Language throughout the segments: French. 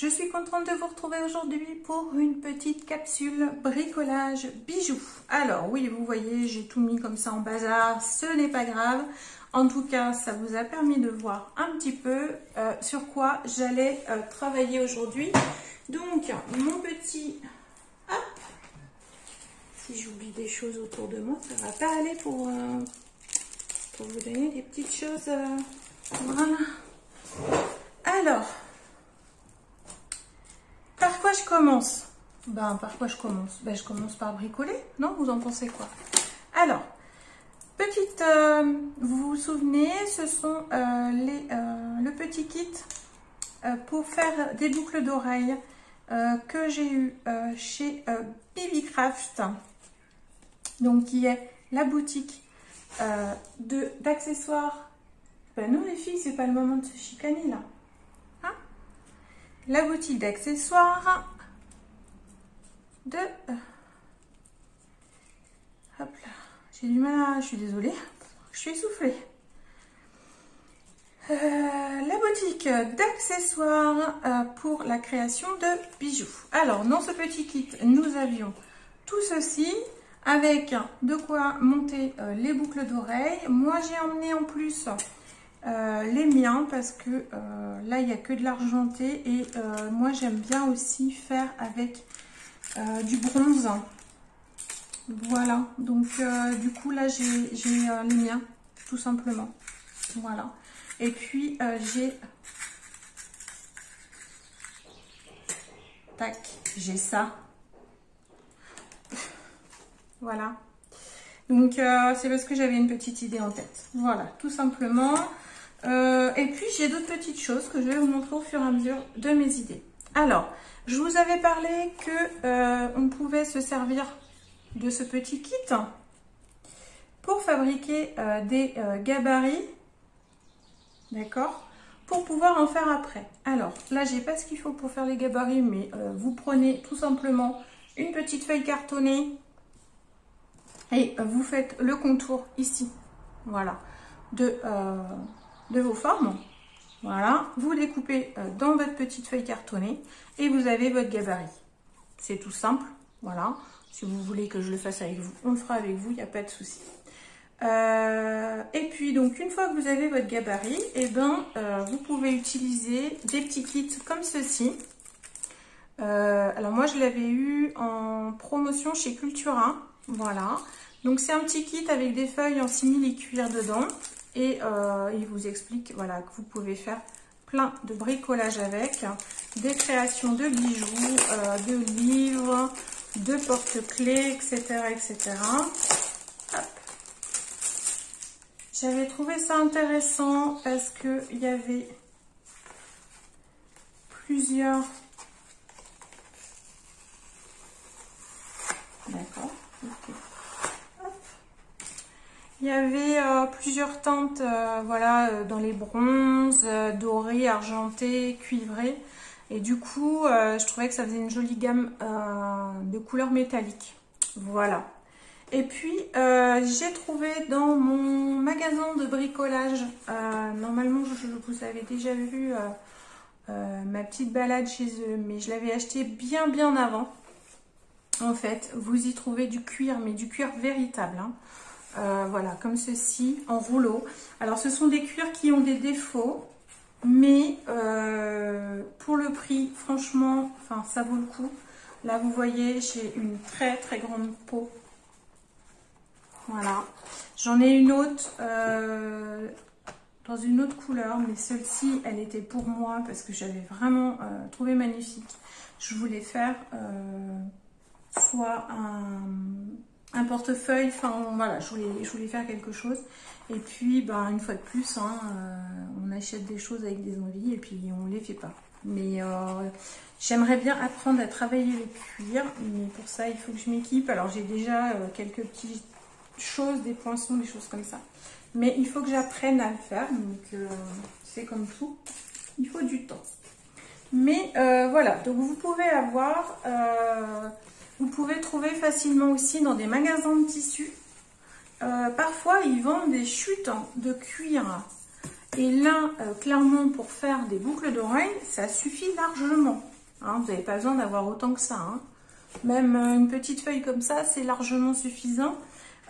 Je suis contente de vous retrouver aujourd'hui pour une petite capsule bricolage bijoux. Alors oui, vous voyez, j'ai tout mis comme ça en bazar, ce n'est pas grave. En tout cas, ça vous a permis de voir un petit peu sur quoi j'allais travailler aujourd'hui. Donc, mon petit... Hop, si j'oublie des choses autour de moi, ça va pas aller pour vous donner des petites choses. Voilà. Alors... Par quoi je commence? Par quoi je commence? Je commence par bricoler, non? Vous en pensez quoi? Alors, petite, vous vous souvenez, ce sont le petit kit pour faire des boucles d'oreilles que j'ai eu chez Bibicraft, donc qui est la boutique d'accessoires. Ben non les filles, c'est pas le moment de se chicaner là. La boutique d'accessoires de... Hop là, j'ai du mal à... Je suis désolée, je suis essoufflée. La boutique d'accessoires pour la création de bijoux. Alors, dans ce petit kit, nous avions tout ceci avec de quoi monter les boucles d'oreilles. Moi, j'ai emmené en plus... les miens parce que là il n'y a que de l'argenté et moi j'aime bien aussi faire avec du bronze. Voilà, donc du coup là j'ai les miens tout simplement. Voilà, et puis j'ai ça. Voilà, donc c'est parce que j'avais une petite idée en tête. Voilà, tout simplement. Et puis j'ai d'autres petites choses que je vais vous montrer au fur et à mesure de mes idées. Alors, je vous avais parlé que on pouvait se servir de ce petit kit pour fabriquer des gabarits, d'accord, pour pouvoir en faire après. Alors là, j'ai pas ce qu'il faut pour faire les gabarits, mais vous prenez tout simplement une petite feuille cartonnée et vous faites le contour ici, voilà, de vos formes. Voilà, vous découpez dans votre petite feuille cartonnée et vous avez votre gabarit. C'est tout simple, voilà. Si vous voulez que je le fasse avec vous, on le fera avec vous, il n'y a pas de souci. Et puis donc une fois que vous avez votre gabarit, vous pouvez utiliser des petits kits comme ceci. Alors moi je l'avais eu en promotion chez Cultura, voilà. Donc c'est un petit kit avec des feuilles en simili-cuir dedans. Et il vous explique voilà, que vous pouvez faire plein de bricolage avec, des créations de bijoux, de livres, de porte-clés, etc. etc. J'avais trouvé ça intéressant parce qu'il y avait plusieurs... D'accord. Okay. Il y avait plusieurs teintes voilà, dans les bronzes, dorés, argentés, cuivrés. Et du coup, je trouvais que ça faisait une jolie gamme de couleurs métalliques. Voilà. Et puis, j'ai trouvé dans mon magasin de bricolage, normalement, je vous avais déjà vu ma petite balade chez eux, mais je l'avais acheté bien avant. En fait, vous y trouvez du cuir, mais du cuir véritable, hein. Voilà, comme ceci, en rouleau. Alors, ce sont des cuirs qui ont des défauts, mais pour le prix, franchement, enfin, ça vaut le coup. Là, vous voyez, j'ai une très grande peau. Voilà. J'en ai une autre dans une autre couleur, mais celle-ci, elle était pour moi parce que j'avais vraiment trouvé magnifique. Je voulais faire soit un portefeuille, enfin voilà, je voulais faire quelque chose. Et puis une fois de plus, hein, on achète des choses avec des envies et puis on les fait pas. Mais j'aimerais bien apprendre à travailler le cuir, mais pour ça il faut que je m'équipe. Alors j'ai déjà quelques petites choses, des poinçons, des choses comme ça, mais il faut que j'apprenne à le faire. Donc c'est comme tout, il faut du temps. Mais voilà, donc vous pouvez avoir vous pouvez trouver facilement aussi dans des magasins de tissus. Parfois, ils vendent des chutes de cuir. Et là, clairement, pour faire des boucles d'oreilles, ça suffit largement. Hein, vous n'avez pas besoin d'avoir autant que ça. Hein. Même une petite feuille comme ça, c'est largement suffisant.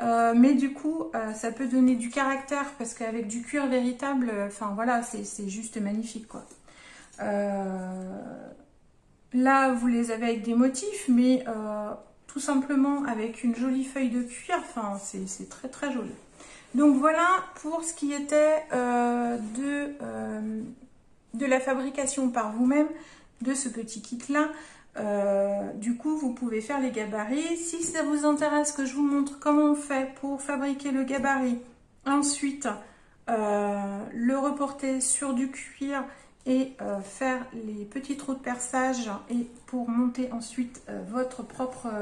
Mais du coup, ça peut donner du caractère parce qu'avec du cuir véritable, enfin voilà, c'est juste magnifique quoi. Là, vous les avez avec des motifs, mais tout simplement avec une jolie feuille de cuir, enfin c'est très très joli. Donc voilà pour ce qui était de la fabrication par vous-même de ce petit kit là. Du coup, vous pouvez faire les gabarits. Si ça vous intéresse que je vous montre comment on fait pour fabriquer le gabarit, ensuite le reporter sur du cuir et faire les petits trous de perçage et pour monter ensuite votre propre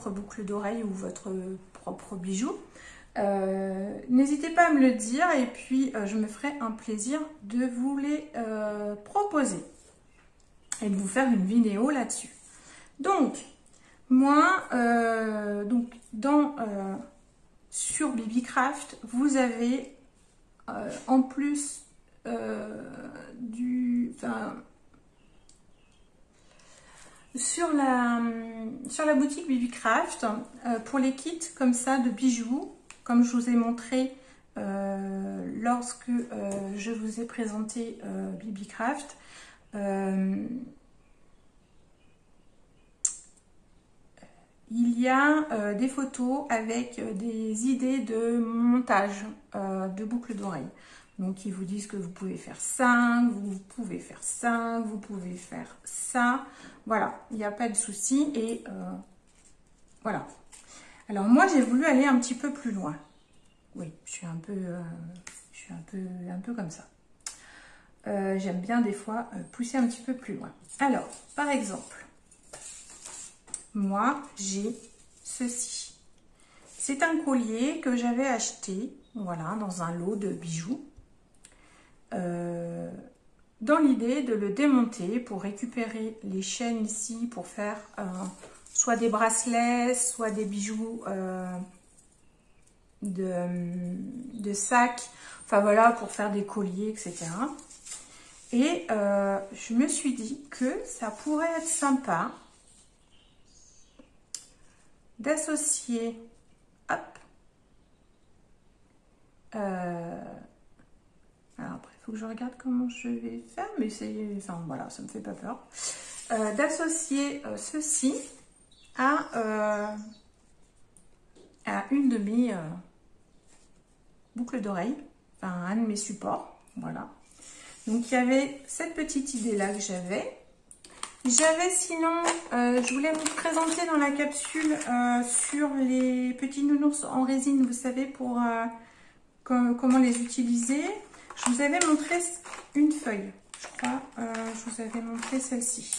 boucle d'oreille ou votre propre bijou. N'hésitez pas à me le dire et puis je me ferai un plaisir de vous les proposer et de vous faire une vidéo là-dessus. Donc, moi, sur BBCraft, vous avez en plus sur la boutique BBCraft, pour les kits comme ça de bijoux, comme je vous ai montré lorsque je vous ai présenté BBCraft, il y a des photos avec des idées de montage de boucles d'oreilles. Donc, ils vous disent que vous pouvez faire 5, vous pouvez faire 5, vous pouvez faire ça. Voilà, il n'y a pas de souci. Et voilà. Alors, moi, j'ai voulu aller un petit peu plus loin. Oui, je suis un peu comme ça. J'aime bien des fois pousser un petit peu plus loin. Alors, par exemple, moi, j'ai ceci. C'est un collier que j'avais acheté, voilà, dans un lot de bijoux. Dans l'idée de le démonter pour récupérer les chaînes ici pour faire soit des bracelets, soit des bijoux de sac, enfin voilà, pour faire des colliers, etc. Et je me suis dit que ça pourrait être sympa d'associer, hop, alors après il faut que je regarde comment je vais faire, mais c'est, enfin voilà, ça me fait pas peur, d'associer ceci à une de mes boucles d'oreilles, enfin un de mes supports, voilà. Donc il y avait cette petite idée là que j'avais. J'avais sinon, je voulais vous présenter dans la capsule sur les petits nounours en résine, vous savez, pour comment les utiliser. Je vous avais montré une feuille, je crois, je vous avais montré celle-ci.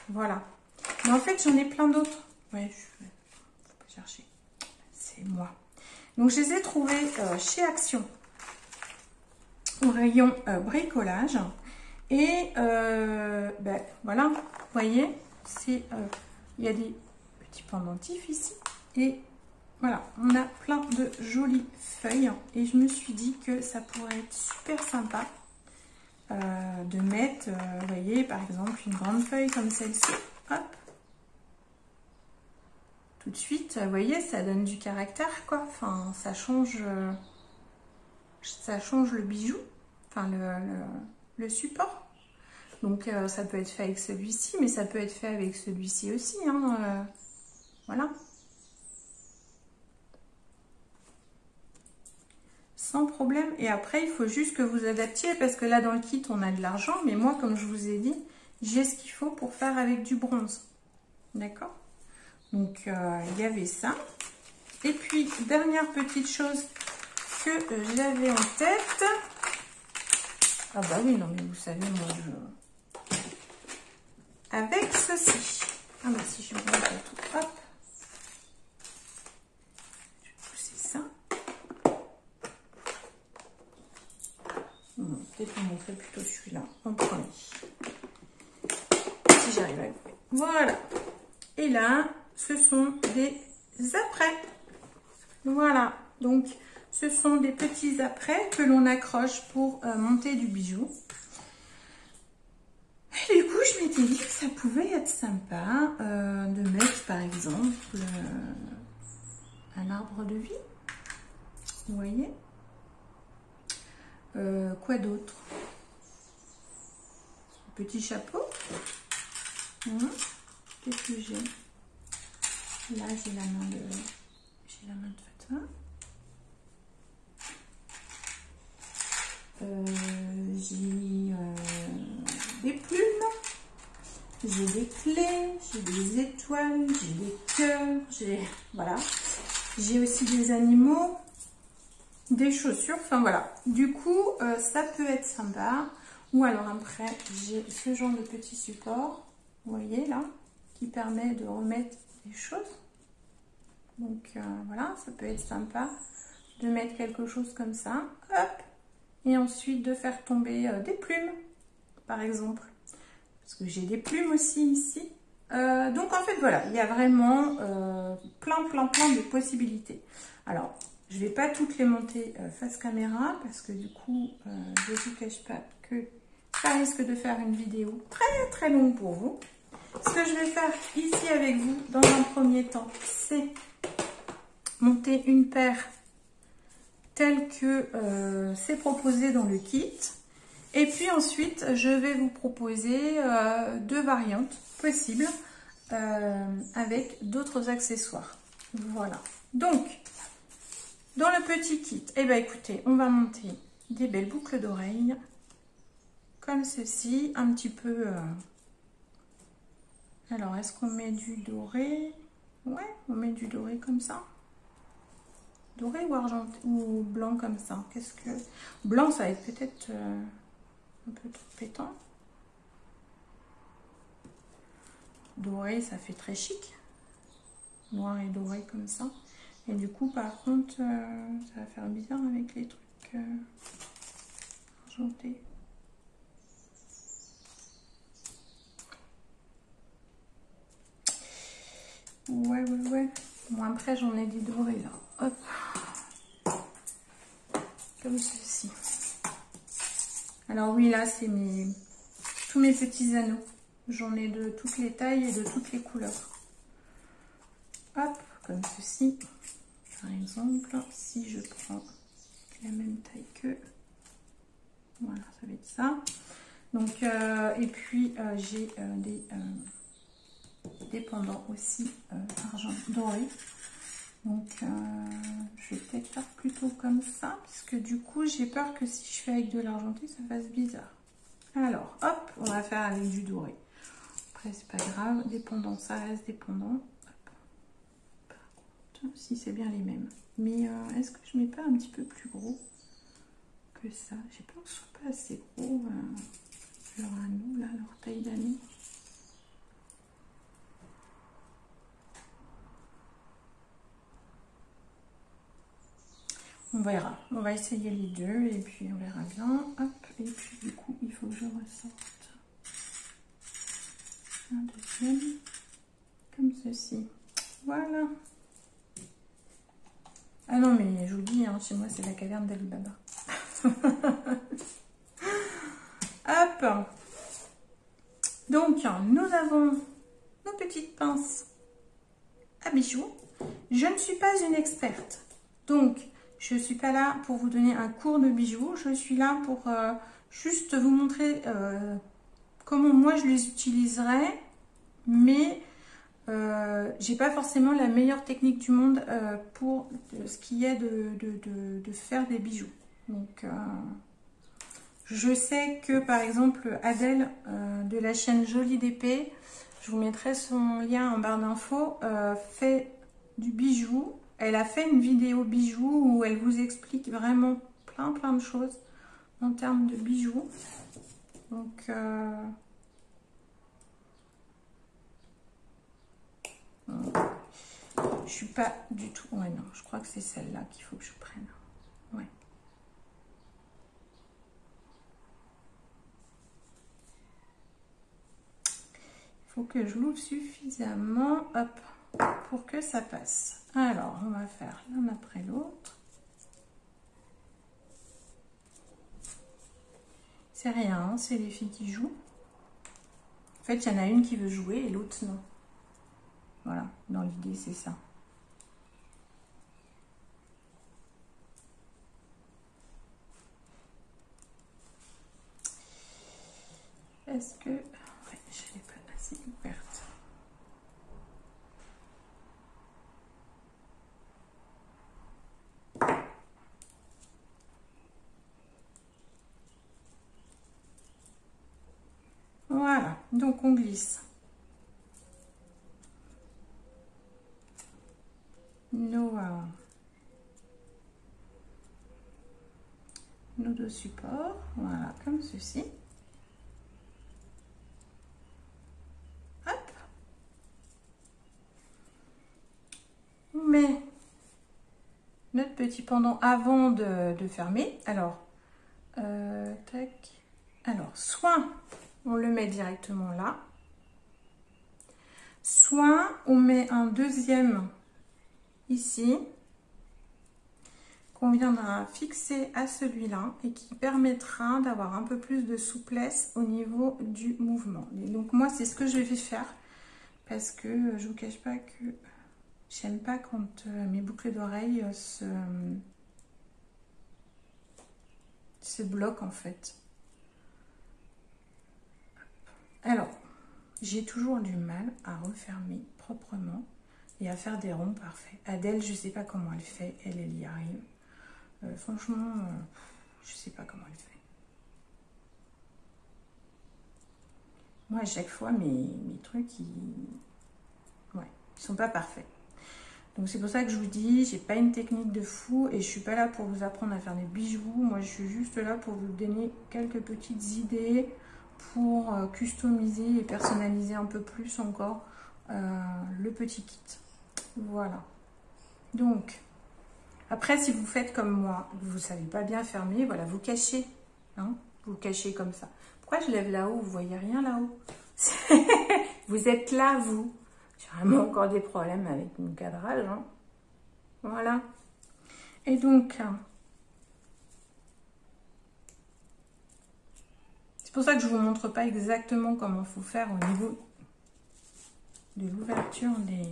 Voilà. Mais en fait, j'en ai plein d'autres. Ouais, faut pas chercher. C'est moi. Donc, je les ai trouvées chez Action, au rayon bricolage. Et ben, voilà, vous voyez, il y a des petits pendentifs ici. Et voilà, on a plein de jolies feuilles. Et je me suis dit que ça pourrait être super sympa de mettre, vous voyez, par exemple, une grande feuille comme celle-ci. Hop. Tout de suite, vous voyez, ça donne du caractère, quoi. Enfin, ça change le bijou, enfin le support. Donc ça peut être fait avec celui-ci, mais ça peut être fait avec celui-ci aussi, hein, voilà. Sans problème. Et après, il faut juste que vous adaptiez, parce que là, dans le kit, on a de l'argent, mais moi, comme je vous ai dit, j'ai ce qu'il faut pour faire avec du bronze. D'accord? Donc, il y avait ça. Et puis, dernière petite chose que j'avais en tête. Ah bah oui, non, mais vous savez, moi, avec ceci. Ah bah si je vais mettre tout, hop. Je vais pousser ça. Peut-être vous montrer plutôt celui-là en premier. Si j'arrive à le voir. Voilà. Et là, ce sont des après. Voilà. Donc, Ce sont des petits apprêts que l'on accroche pour monter du bijou. Et du coup, je m'étais dit que ça pouvait être sympa de mettre par exemple un arbre de vie. Vous voyez? Quoi d'autre? Petit chapeau. Qu'est-ce que j'ai? Là, j'ai la main de Fatma. J'ai des plumes, j'ai des clés, j'ai des étoiles, j'ai des cœurs, voilà. J'ai aussi des animaux, des chaussures, enfin voilà. Du coup, ça peut être sympa. Ou alors après, j'ai ce genre de petit support, vous voyez là, qui permet de remettre des choses. Donc voilà, ça peut être sympa de mettre quelque chose comme ça, hop, et ensuite de faire tomber des plumes, par exemple, parce que j'ai des plumes aussi ici. Donc en fait voilà, il y a vraiment plein de possibilités. Alors, je ne vais pas toutes les monter face caméra, parce que du coup, je ne vous cache pas que ça risque de faire une vidéo très longue pour vous. Ce que je vais faire ici avec vous, dans un premier temps, c'est monter une paire telle que c'est proposé dans le kit. Et puis ensuite, je vais vous proposer deux variantes possibles avec d'autres accessoires. Voilà. Donc, dans le petit kit, eh ben, écoutez, on va monter des belles boucles d'oreilles. Comme ceci, un petit peu... Alors, est-ce qu'on met du doré? Ouais, on met du doré comme ça. Doré ou argenté ou blanc comme ça. Qu'est-ce que... Blanc, ça va être peut-être un peu trop pétant. Doré, ça fait très chic. Noir et doré comme ça. Et du coup, par contre, ça va faire bizarre avec les trucs argentés. Ouais. Bon, après, j'en ai des dorés, là. Hop. Comme ceci. Alors oui, là, c'est tous mes petits anneaux. J'en ai de toutes les tailles et de toutes les couleurs. Hop, comme ceci. Par exemple, si je prends la même taille que... Voilà, ça va être ça. Donc, et puis, j'ai des pendants aussi argent doré. Donc, je vais peut-être faire plutôt comme ça, puisque du coup, j'ai peur que si je fais avec de l'argenté, ça fasse bizarre. Alors, hop, on va faire avec du doré. Après, c'est pas grave. Des pendants, ça reste des pendants. Hop. Par contre, si c'est bien les mêmes. Mais est-ce que je mets pas un petit peu plus gros que ça? J'ai peur que ce soit pas assez gros. Leur anneau, là, leur taille d'anneau. On verra, on va essayer les deux et puis on verra bien. Hop, et puis du coup, il faut que je ressorte un deuxième, comme ceci. Voilà. Ah non, mais je vous dis, hein, chez moi, c'est la caverne d'Ali Baba. Hop. Donc, nous avons nos petites pinces à bijoux. Je ne suis pas une experte, donc je ne suis pas là pour vous donner un cours de bijoux. Je suis là pour juste vous montrer comment moi je les utiliserai, mais j'ai pas forcément la meilleure technique du monde pour ce qui est de faire des bijoux. Donc, je sais que par exemple Adèle de la chaîne Jolie d'épée, je vous mettrai son lien en barre d'infos, fait du bijou. Elle a fait une vidéo bijoux où elle vous explique vraiment plein de choses en termes de bijoux. Donc, je suis pas du tout... Ouais, non, je crois que c'est celle-là qu'il faut que je prenne. Ouais. Il faut que je l'ouvre suffisamment, hop, pour que ça passe. Alors, on va faire l'un après l'autre. C'est rien, hein, c'est les filles qui jouent. En fait, il y en a une qui veut jouer et l'autre non. Voilà, dans l'idée, c'est ça. Est-ce que... Ouais, je l'ai pas assez ouverte. Voilà, donc on glisse. Nos deux supports, voilà, comme ceci. Hop. On met notre petit pendant avant de fermer. Alors, tac. Alors, soit on le met directement là, soit on met un deuxième ici, qu'on viendra fixer à celui-là et qui permettra d'avoir un peu plus de souplesse au niveau du mouvement. Et donc moi, c'est ce que je vais faire parce que je vous cache pas que j'aime pas quand mes boucles d'oreilles se bloquent en fait. Alors, j'ai toujours du mal à refermer proprement et à faire des ronds parfaits. Adèle, je sais pas comment elle fait, elle y arrive. Franchement, je sais pas comment elle fait. Moi, à chaque fois, mes trucs, ils sont pas parfaits. Donc, c'est pour ça que je vous dis, j'ai pas une technique de fou et je suis pas là pour vous apprendre à faire des bijoux. Moi, je suis juste là pour vous donner quelques petites idées pour customiser et personnaliser un peu plus encore le petit kit. Voilà. Donc, après, si vous faites comme moi, vous ne savez pas bien fermer, voilà, vous cachez. Hein, vous cachez comme ça. Pourquoi je lève là-haut? Vous voyez rien là-haut? Vous êtes là, vous. J'ai vraiment encore des problèmes avec mon cadrage. Hein. Voilà. Et donc, c'est pour ça que je ne vous montre pas exactement comment il faut faire au niveau de l'ouverture des...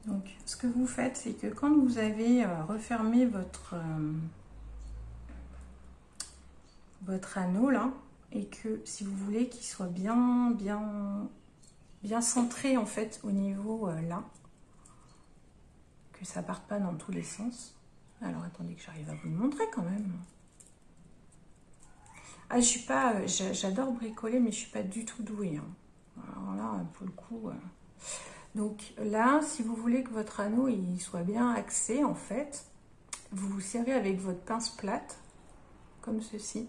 Donc, ce que vous faites, c'est que quand vous avez refermé votre anneau là, et que si vous voulez qu'il soit bien centré en fait au niveau là, que ça parte pas dans tous les sens. Alors attendez que j'arrive à vous le montrer quand même. Ah, je suis pas, j'adore bricoler, mais je suis pas du tout douée. Hein. Alors là, pour le coup. Donc là, si vous voulez que votre anneau il soit bien axé, en fait, vous vous servez avec votre pince plate, comme ceci.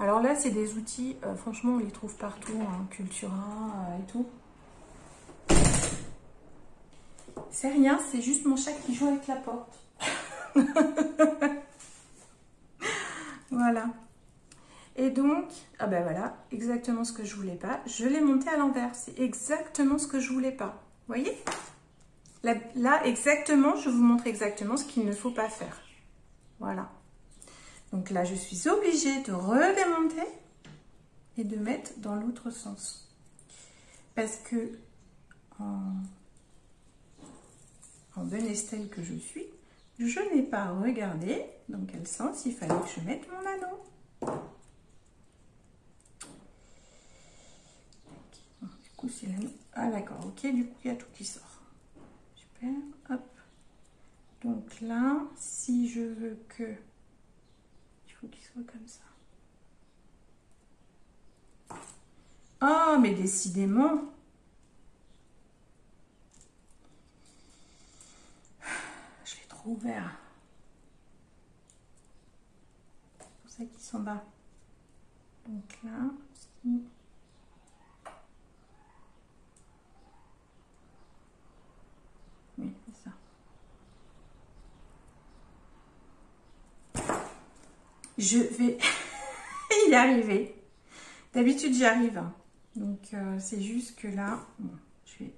Alors là, c'est des outils, franchement, on les trouve partout, hein, Cultura et tout. C'est rien, c'est juste mon chat qui joue avec la porte. Voilà. Et donc, ah ben voilà, exactement ce que je voulais pas. Je l'ai monté à l'envers, c'est exactement ce que je voulais pas. Vous voyez? Là, exactement, je vous montre exactement ce qu'il ne faut pas faire. Voilà. Donc là, je suis obligée de redémonter et de mettre dans l'autre sens. Parce que en bonne Estelle que je suis, je n'ai pas regardé dans quel sens il fallait que je mette mon anneau. Du coup, c'est l'anneau. Ah d'accord, ok, du coup, il y a tout qui sort. Super, hop. Donc là, si je veux que... Il faut qu'il soit comme ça. Oh, mais décidément. Je l'ai trop ouvert. C'est pour ça qu'ils sont bas. Donc là, si... Oui, c'est ça. Je vais y arriver. D'habitude, j'y arrive. Donc, c'est juste que là, bon, je vais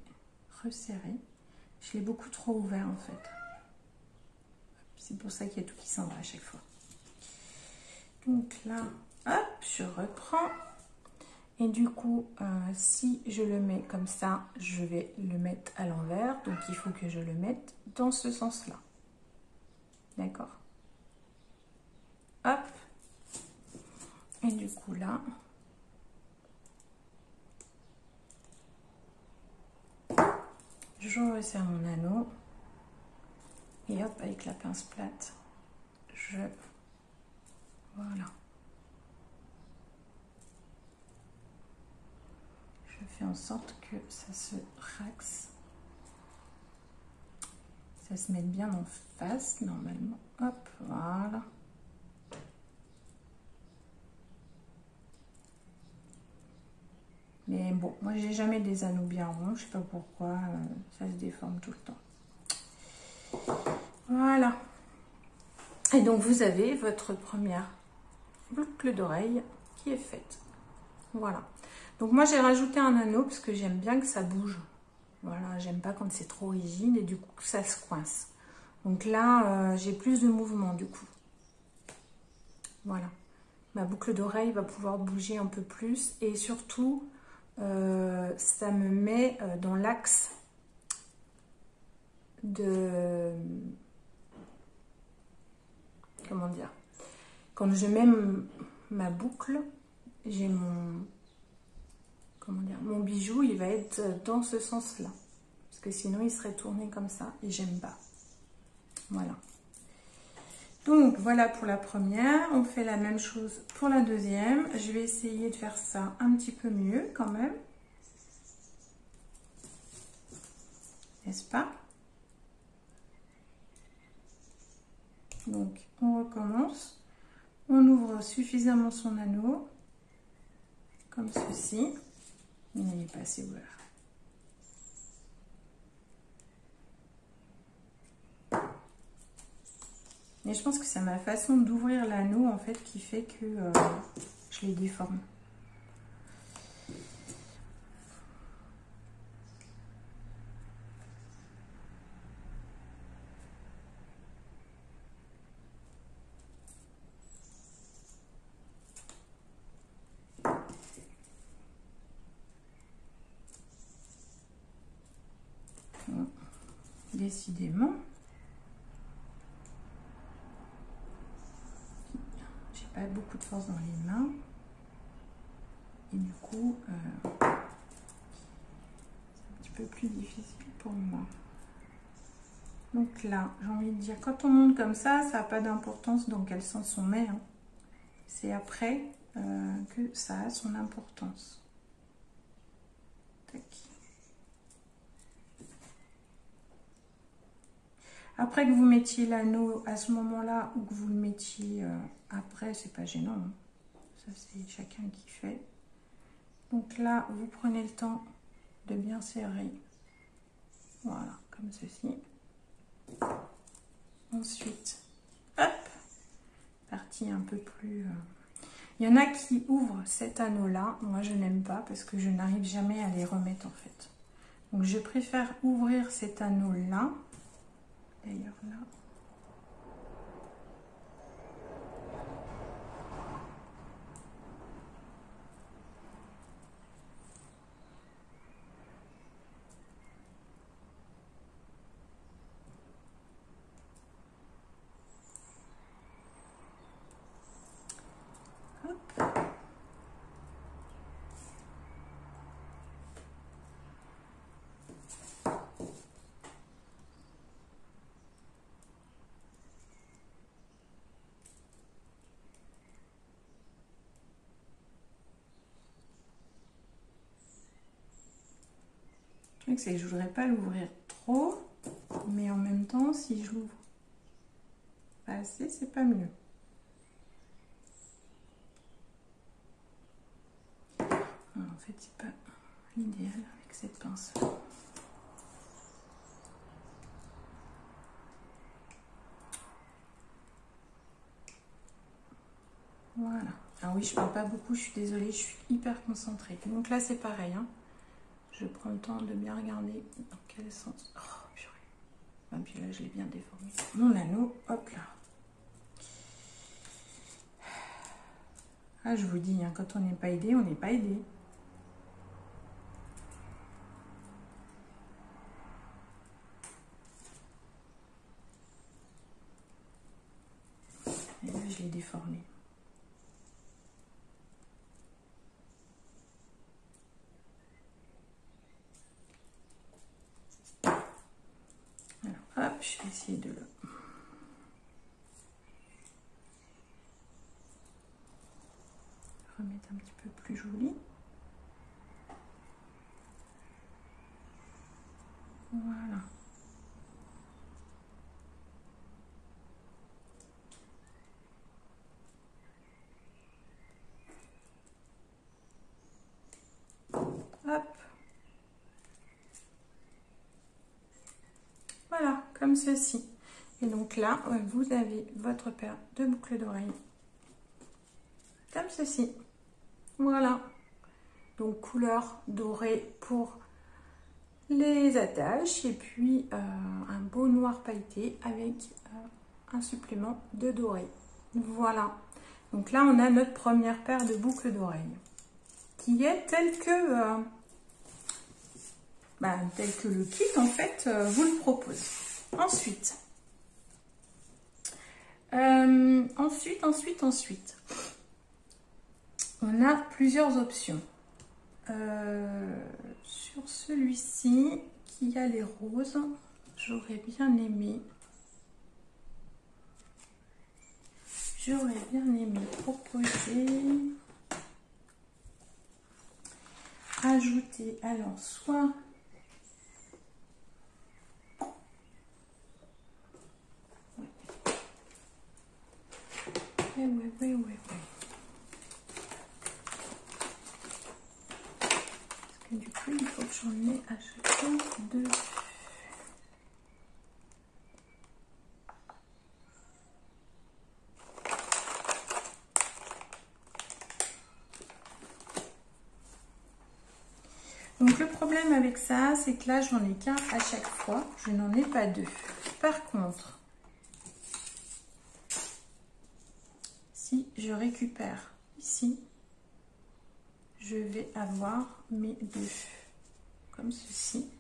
resserrer. Je l'ai beaucoup trop ouvert, en fait. C'est pour ça qu'il y a tout qui s'en va à chaque fois. Donc là, hop, je reprends. Et du coup, si je le mets comme ça, je vais le mettre à l'envers. Donc, il faut que je le mette dans ce sens-là. D'accord? Hop. Et du coup, là, je resserre mon anneau. Et hop, avec la pince plate, voilà. Je fais en sorte que ça se raxe. Ça se mette bien en face, normalement. Hop, voilà. Mais bon, moi j'ai jamais des anneaux bien ronds, je sais pas pourquoi, ça se déforme tout le temps. Voilà. Et donc vous avez votre première boucle d'oreille qui est faite. Voilà. Donc moi j'ai rajouté un anneau parce que j'aime bien que ça bouge. Voilà, j'aime pas quand c'est trop rigide et du coup ça se coince. Donc là j'ai plus de mouvement du coup. Voilà. Ma boucle d'oreille va pouvoir bouger un peu plus et surtout ça me met dans l'axe de... Comment dire? Quand je mets ma boucle, j'ai mon... Comment dire? Mon bijou, il va être dans ce sens-là. Parce que sinon, il serait tourné comme ça et j'aime pas. Voilà. Donc, voilà pour la première. On fait la même chose pour la deuxième. Je vais essayer de faire ça un petit peu mieux quand même. N'est-ce pas? Donc, on recommence. On ouvre suffisamment son anneau. Comme ceci. Il n'est pas assez ouvert. Mais je pense que c'est ma façon d'ouvrir l'anneau en fait qui fait que je les déforme. Bon, décidément. J'ai pas beaucoup de force dans les mains. Et du coup, c'est un petit peu plus difficile pour moi. Donc là, j'ai envie de dire, quand on monte comme ça n'a pas d'importance dans quel sens on met. Hein. C'est après que ça a son importance. Tac. Après que vous mettiez l'anneau à ce moment-là ou que vous le mettiez après, c'est pas gênant. Hein. Ça, c'est chacun qui fait. Donc là, vous prenez le temps de bien serrer. Voilà, comme ceci. Ensuite, hop, partie un peu plus... Il y en a qui ouvrent cet anneau-là. Moi, je n'aime pas parce que je n'arrive jamais à les remettre en fait. Donc, je préfère ouvrir cet anneau-là. D'ailleurs, là... truc, c'est que je voudrais pas l'ouvrir trop, mais en même temps, si je l'ouvre pas assez, c'est pas mieux. En fait, c'est pas l'idéal avec cette pince. Voilà. Ah oui, je parle pas beaucoup, je suis désolée, je suis hyper concentrée. Donc là, c'est pareil. Hein. Je prends le temps de bien regarder dans quel sens. Oh, purée. Ah, puis là, je l'ai bien déformé. Mon anneau, hop là. Ah, je vous dis, hein, quand on n'est pas aidé, on n'est pas aidé. Et là, je l'ai déformé. Alors, hop, je vais essayer de le... remettre un petit peu plus joli. Voilà. Hop. Voilà, comme ceci. Et donc là, vous avez votre paire de boucles d'oreilles. Comme ceci. Voilà. Donc couleur dorée pour les attaches. Et puis un beau noir pailleté avec un supplément de doré. Voilà. Donc là, on a notre première paire de boucles d'oreilles. Qui est telle que... tel que le kit en fait vous le propose. Ensuite, on a plusieurs options. Sur celui-ci qui a les roses, j'aurais bien aimé proposer, ajouter, alors soit ouais. Parce que du coup, il faut que j'en ai acheté deux. Donc le problème avec ça, c'est que là, j'en ai qu'un à chaque fois. Je n'en ai pas deux. Par contre, si je récupère ici, je vais avoir mes deux. Comme ceci.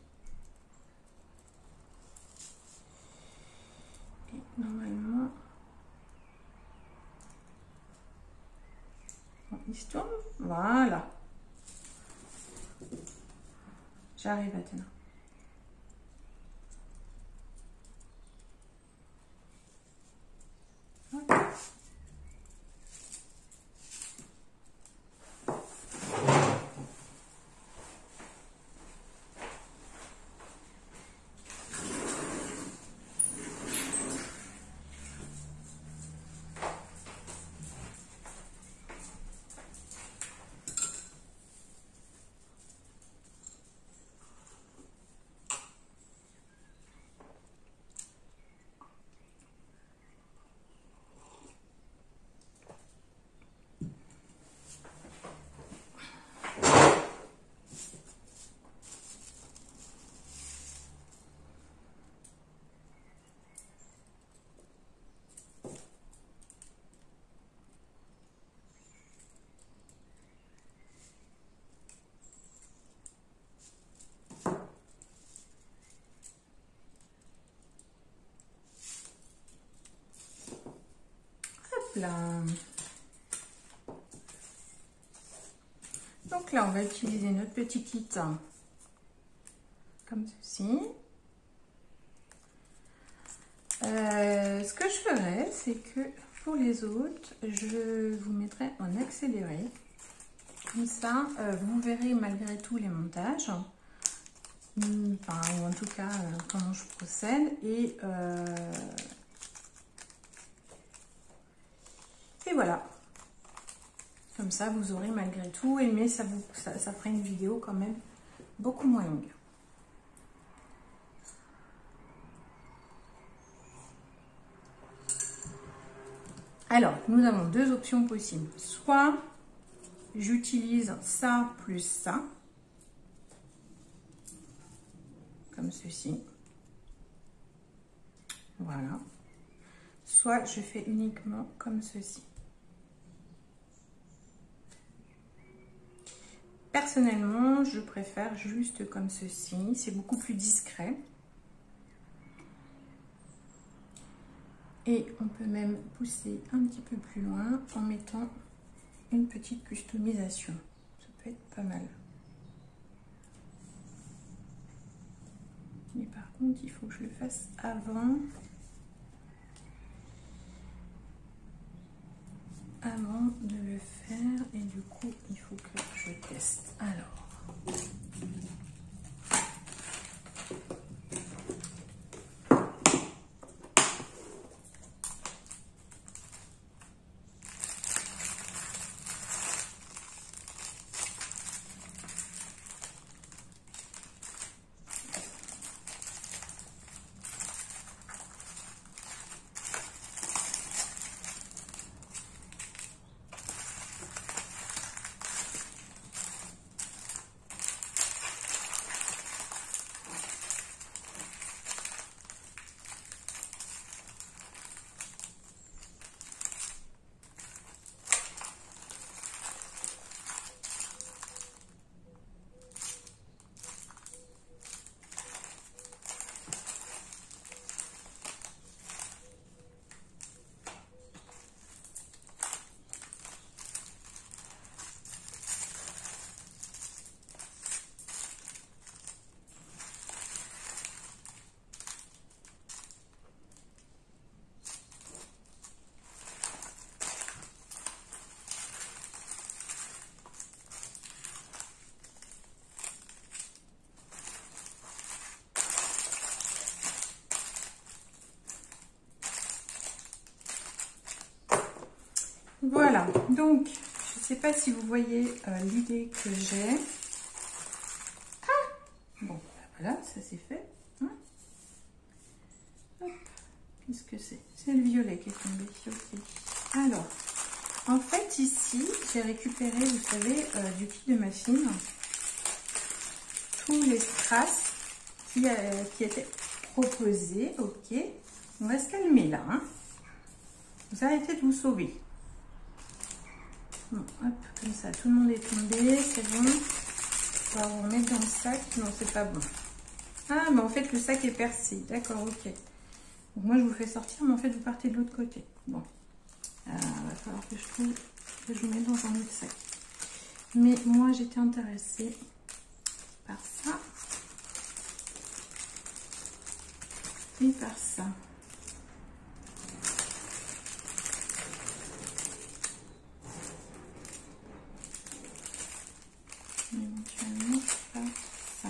Et normalement, il se tourne. Voilà. J'arrive à tenir. Là. Donc là, on va utiliser notre petit kit comme ceci. Ce que je ferai, c'est que pour les autres, je vous mettrai en accéléré. Comme ça, vous verrez malgré tout les montages. enfin, ou en tout cas comment je procède, et voilà. Comme ça, vous aurez malgré tout aimé, ça fera une vidéo quand même beaucoup moins longue. Alors, nous avons deux options possibles. Soit j'utilise ça plus ça, comme ceci. Voilà. Soit je fais uniquement comme ceci. Personnellement, je préfère juste comme ceci. C'est beaucoup plus discret. Et on peut même pousser un petit peu plus loin en mettant une petite customisation. Ça peut être pas mal. Mais par contre, il faut que je le fasse avant de le faire. Et du coup, il faut que je teste. Alors... Voilà, donc je ne sais pas si vous voyez l'idée que j'ai. Ah bon, voilà, ça c'est fait. Hein, qu'est-ce que c'est? C'est le violet qui est tombé. Okay. Alors, en fait, ici, j'ai récupéré, vous savez, du kit de machine, tous les strass qui étaient proposés. Ok, on va se calmer là. Hein. Vous arrêtez de vous sauver. Bon, hop, comme ça, tout le monde est tombé, c'est bon. On va vous remettre dans le sac. Non, c'est pas bon. Ah, mais en fait, le sac est percé. D'accord, ok. Donc, moi, je vous fais sortir, mais en fait, vous partez de l'autre côté. Bon. Il va falloir que je trouve, que je vous mette dans un autre sac. Mais moi, j'étais intéressée par ça. Et par ça. Éventuellement par ça.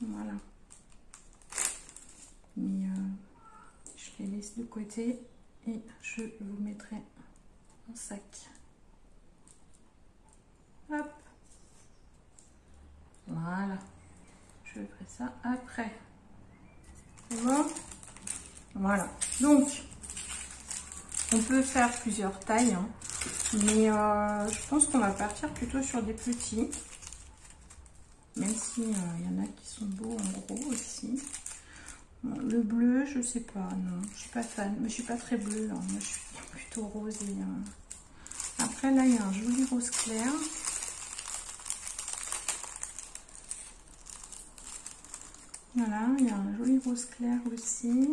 Voilà. Mais je les laisse de côté et je vous mettrai en sac. Hop. Voilà. Je ferai ça après. C'est bon? Voilà. Donc, on peut faire plusieurs tailles, hein, mais je pense qu'on va partir plutôt sur des petits. Même si y en a qui sont beaux en gros aussi. Bon, le bleu, je sais pas, non, je suis pas fan, mais je suis pas très bleue, hein. Moi je suis plutôt rose. Et, après là, il y a un joli rose clair. Voilà, il y a un joli rose clair aussi.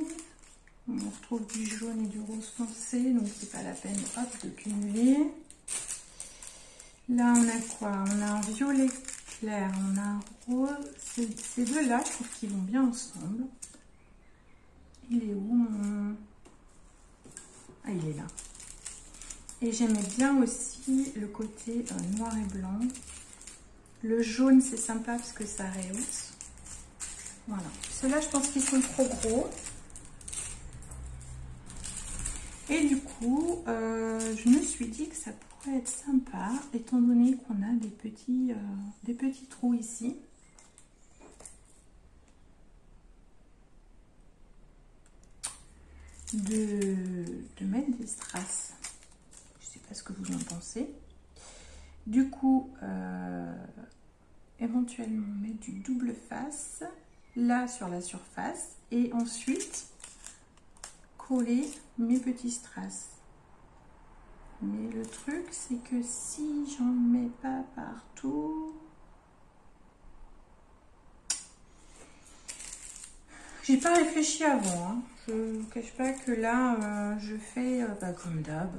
On retrouve du jaune et du rose foncé, donc c'est pas la peine hop, de cumuler. Là, on a quoi? On a un violet clair, on a un rose. Ces deux-là, je trouve qu'ils vont bien ensemble. Il est où mon... Ah, il est là. Et j'aimais bien aussi le côté noir et blanc. Le jaune, c'est sympa parce que ça rehausse. Voilà. Ceux-là, je pense qu'ils sont trop gros. Et du coup, je me suis dit que ça pourrait être sympa, étant donné qu'on a des petits trous ici. De mettre des strass. Je sais pas ce que vous en pensez. Du coup, éventuellement mettre du double face là sur la surface et ensuite coller mes petits strass. Mais le truc, c'est que si j'en mets pas partout, j'ai pas réfléchi avant. Hein. Je ne vous cache pas que là, je fais comme d'hab.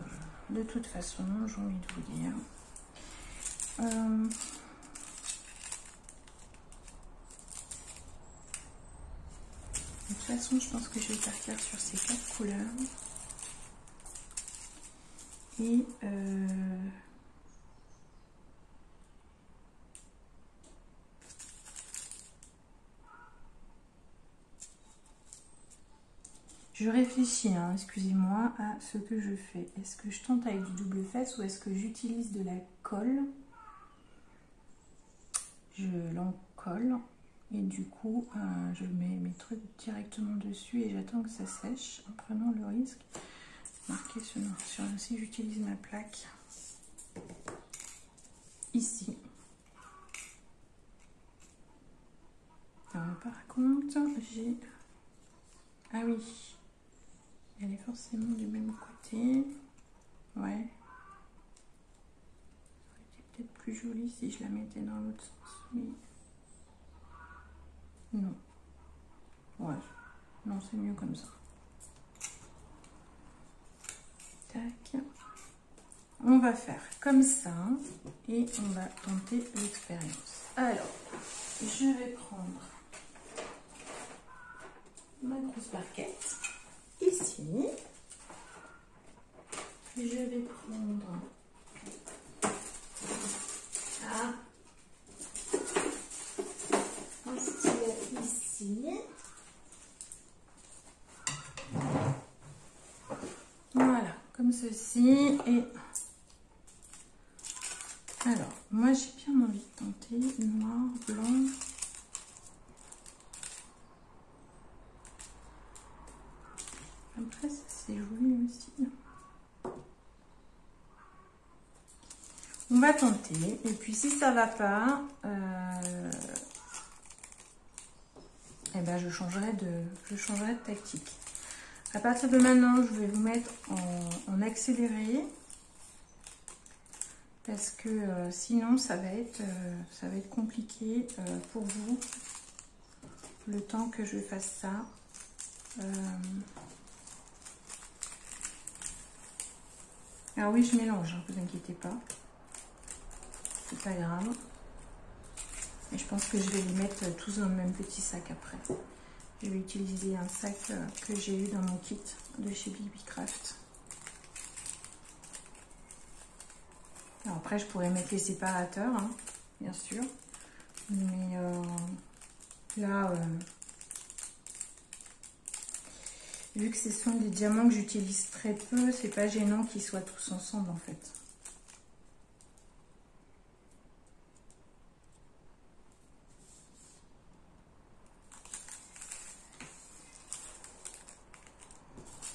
De toute façon, j'ai envie de vous dire. De toute façon, je pense que je vais faire clair sur ces 4 couleurs. Et je réfléchis, hein, excusez-moi, à ce que je fais. Est-ce que je tente avec du double face ou est-ce que j'utilise de la colle? Je l'encolle et du coup, je mets mes trucs directement dessus et j'attends que ça sèche en prenant le risque. Marquer ce noir sur si j'utilise ma plaque ici. Alors, par contre, j'ai... Ah oui, elle est forcément du même côté. Ouais. Ça aurait été peut-être plus joli si je la mettais dans l'autre sens. Mais... non. Ouais. Non, c'est mieux comme ça. Tac. On va faire comme ça et on va tenter l'expérience. Alors, je vais prendre ma grosse barquette ici. Je vais prendre un stylet ici. Voilà, comme ceci. Et alors, moi j'ai bien envie de tenter noir, blanc. Après, ça c'est joli aussi. On va tenter. Et puis si ça va pas, eh ben, je changerai de tactique. À partir de maintenant, je vais vous mettre en accéléré. Parce que sinon, ça va être compliqué pour vous. Le temps que je fasse ça. Alors oui, je mélange, ne vous inquiétez pas. C'est pas grave. Et je pense que je vais les mettre tous dans le même petit sac après. Je vais utiliser un sac que j'ai eu dans mon kit de chez BBcraft. Alors après, je pourrais mettre les séparateurs, hein, bien sûr. Mais là, vu que ce sont des diamants que j'utilise très peu, c'est pas gênant qu'ils soient tous ensemble en fait.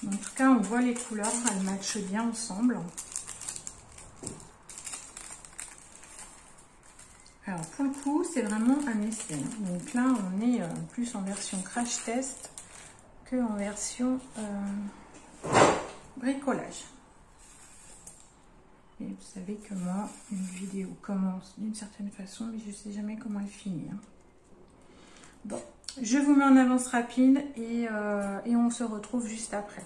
En tout cas, on voit les couleurs, elles matchent bien ensemble. Alors pour le coup, c'est vraiment un essai. Donc là, on est plus en version crash test que en version bricolage. Et vous savez que moi, une vidéo commence d'une certaine façon, mais je ne sais jamais comment elle finit. Hein. Bon, je vous mets en avance rapide et on se retrouve juste après.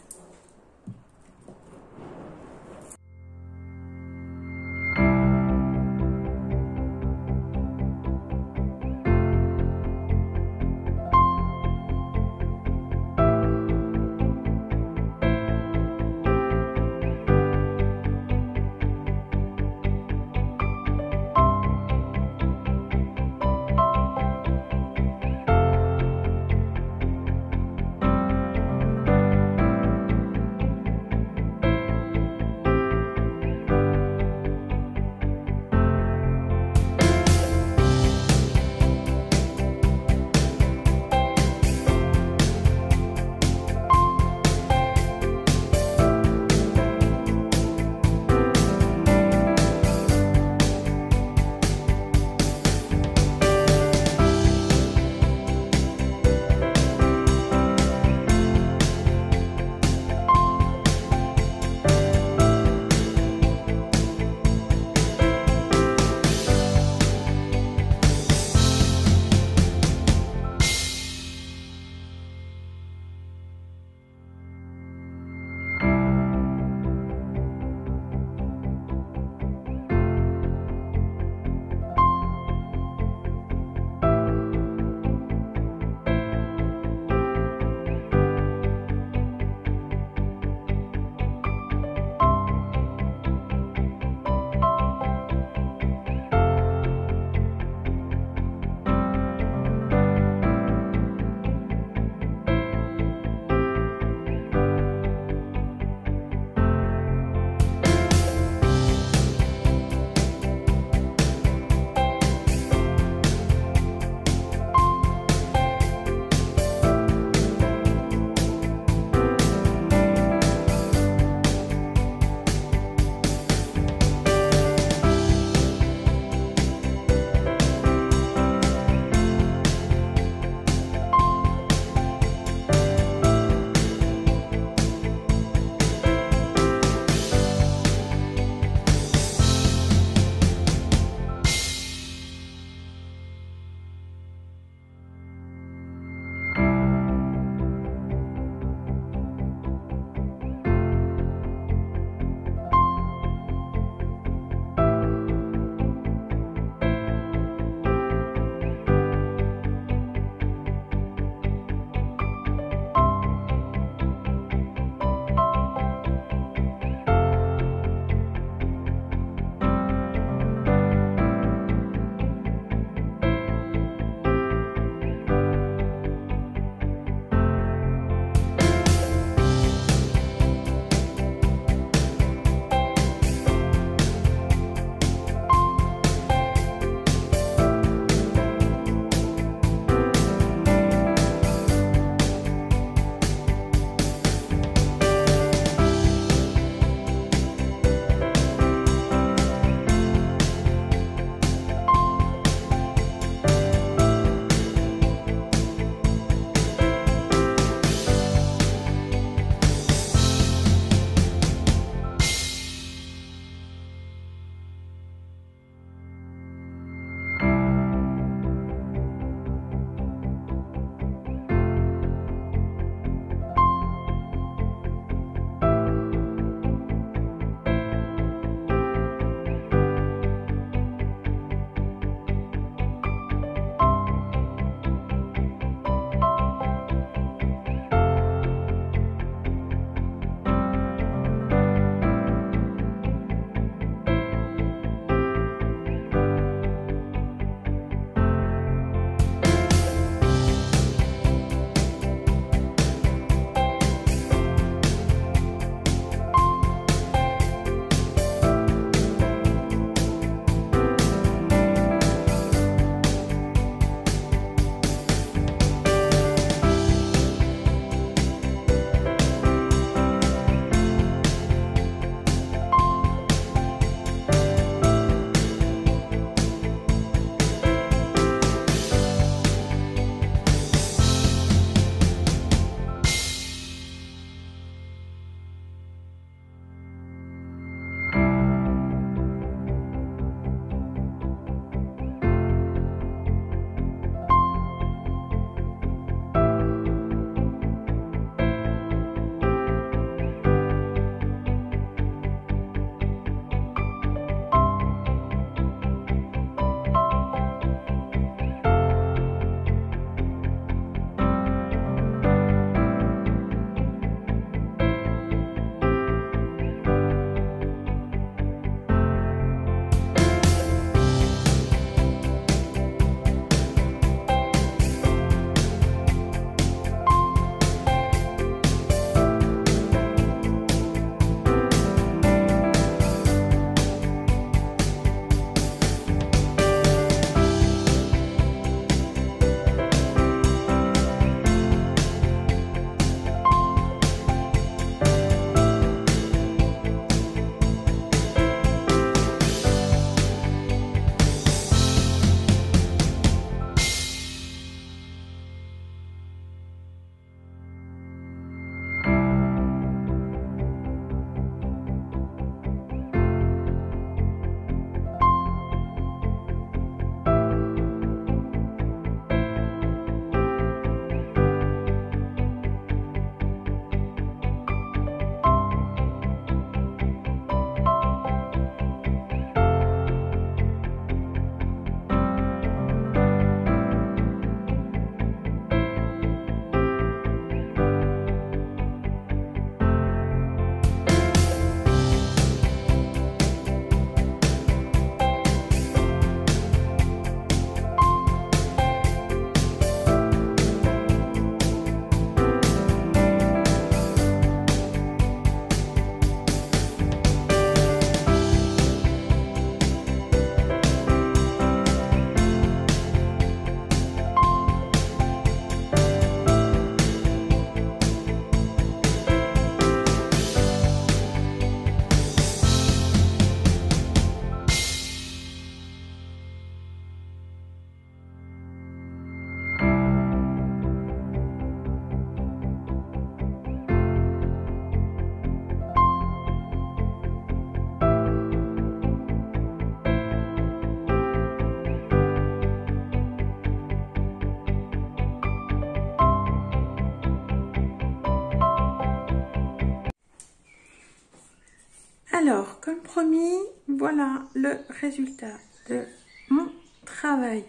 Alors, comme promis, voilà le résultat de mon travail.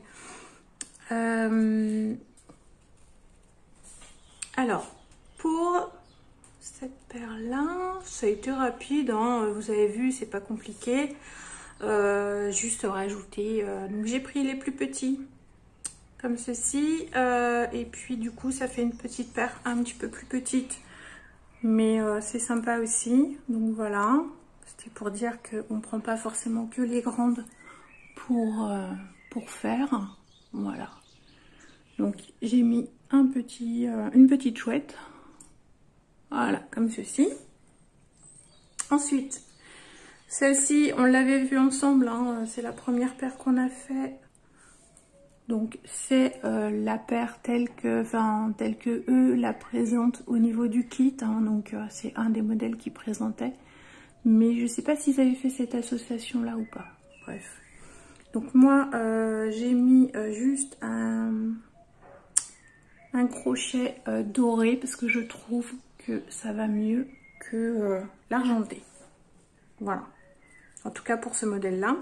Alors, pour cette paire-là, ça a été rapide, hein, vous avez vu, c'est pas compliqué. Juste rajouter, donc j'ai pris les plus petits, comme ceci, et puis du coup, ça fait une petite paire un petit peu plus petite. Mais c'est sympa aussi, donc voilà. C'était pour dire qu'on ne prend pas forcément que les grandes pour faire. Voilà. Donc j'ai mis une petite chouette. Voilà, comme ceci. Ensuite, celle-ci, on l'avait vue ensemble. Hein, c'est la première paire qu'on a fait. Donc c'est la paire telle que eux la présentent au niveau du kit. Hein, donc c'est un des modèles qu'ils présentaient. Mais je ne sais pas s'ils avaient fait cette association là ou pas. Bref. Donc moi j'ai mis juste un crochet doré parce que je trouve que ça va mieux que l'argenté. Voilà. En tout cas pour ce modèle là.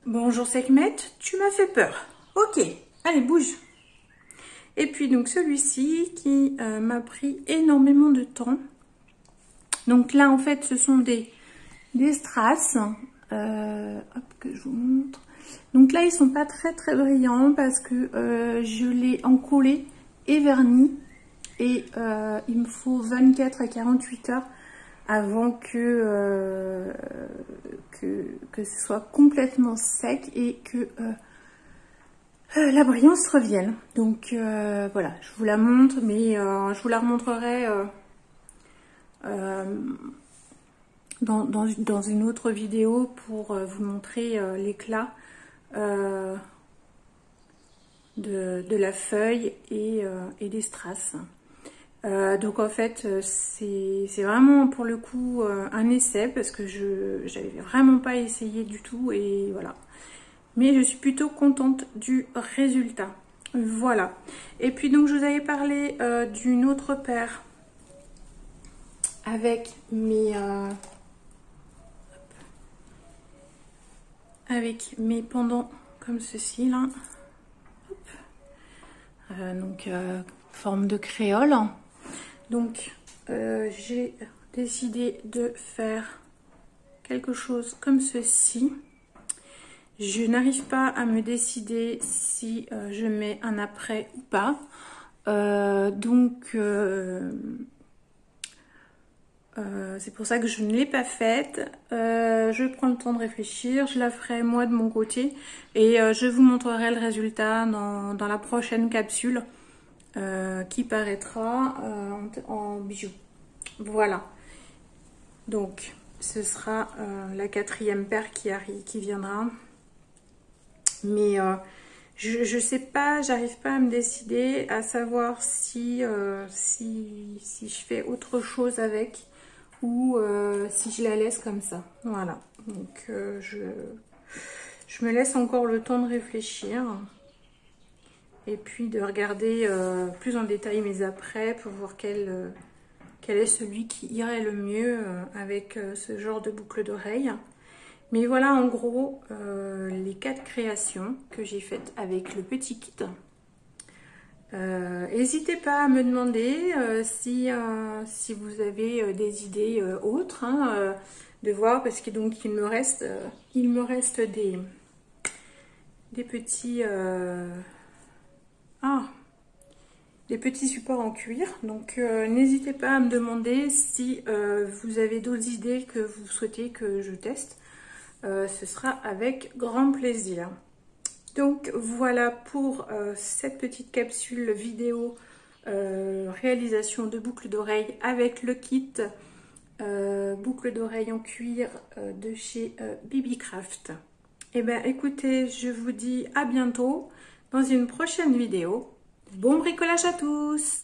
Bonjour Sekhmet, tu m'as fait peur. Ok, allez bouge. Et puis donc celui-ci qui m'a pris énormément de temps. Donc là en fait ce sont des strass. Hop que je vous montre. Donc là ils sont pas très brillants parce que je l'ai encollé et verni. Et il me faut 24 à 48 heures avant que ce soit complètement sec et que la brillance revienne. Donc voilà, je vous la montre, mais je vous la remontrerai dans une autre vidéo pour vous montrer l'éclat de la feuille et des strass. Donc en fait c'est vraiment pour le coup un essai parce que j'avais vraiment pas essayé du tout et voilà. Mais je suis plutôt contente du résultat. Voilà. Et puis donc je vous avais parlé d'une autre paire avec mes pendants comme ceci là. Donc forme de créole. Donc j'ai décidé de faire quelque chose comme ceci. Je n'arrive pas à me décider si je mets un après ou pas. C'est pour ça que je ne l'ai pas faite. Je prends le temps de réfléchir. Je la ferai moi de mon côté. Et je vous montrerai le résultat dans la prochaine capsule qui paraîtra en bijoux. Voilà. Donc, ce sera la 4e paire qui viendra. Mais je sais pas, j'arrive pas à me décider à savoir si je fais autre chose avec ou si je la laisse comme ça. Voilà. Donc je me laisse encore le temps de réfléchir et puis de regarder plus en détail mes après pour voir quel est celui qui irait le mieux avec ce genre de boucle d'oreille. Mais voilà en gros les 4 créations que j'ai faites avec le petit kit. N'hésitez pas à me demander si vous avez des idées autres, hein, de voir, parce que donc il me reste des petits supports en cuir. Donc n'hésitez pas à me demander si vous avez d'autres idées que vous souhaitez que je teste. Ce sera avec grand plaisir. Donc voilà pour cette petite capsule vidéo réalisation de boucles d'oreilles avec le kit boucles d'oreilles en cuir de chez BBcraft. Et bien écoutez, je vous dis à bientôt dans une prochaine vidéo. Bon bricolage à tous!